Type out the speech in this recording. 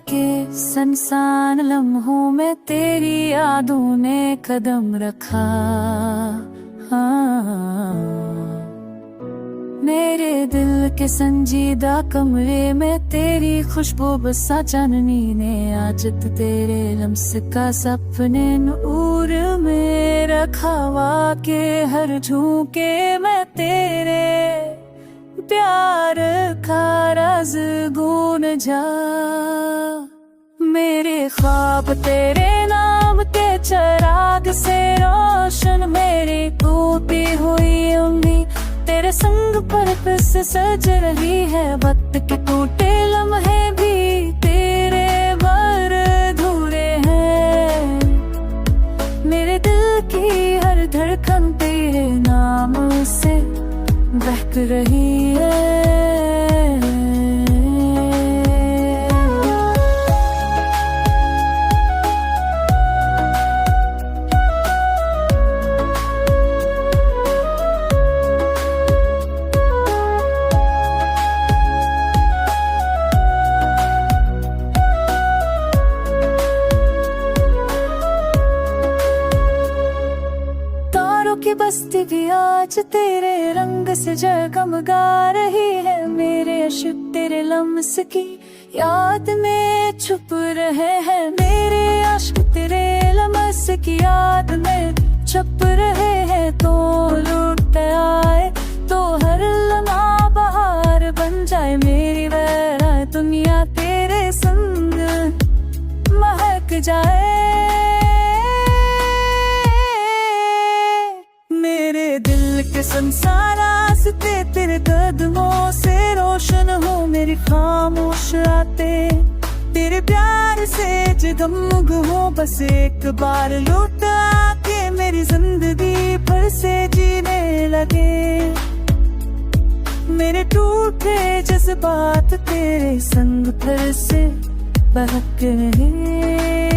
के संसान लम्हों में तेरी यादों ने कदम रखा। मेरे दिल के संजीदा कमरे में तेरी खुशबू बसा चांदनी ने आज तेरे लम्स का सपने नूर में रखा। के हर झूके मैं तेरे प्यार का राज गूंज जा। मेरे ख्वाब तेरे नाम के चिराग से रोशन, मेरी टूटी हुई उम्मीद तेरे संग पर से सज रही है। वक्त के टूटे लम्हे भी तेरे भर धूरे हैं। मेरे दिल की हर धड़कन तेरे नाम से बहक रही है। की बस्ती भी आज तेरे रंग से जगमगा रही है। मेरे अशक तेरे लम्स की याद में छुप रहे हैं। मेरे अश्क तेरे लम्स की याद में छुप रहे हैं। तो लुट आए तो हर लम्हा बहार बन जाए। मेरी वैरा दुनिया तेरे संग महक जाए। मेरे दिल के संसार रास्ते तेरे कदमों से रोशन हो। मेरी खामोश रातें तेरे प्यार से जगमग हो। बस एक बार लौट आके मेरी जिंदगी फिर से जीने लगे। मेरे टूटे जज्बात तेरे संग फिर से बहक रहे।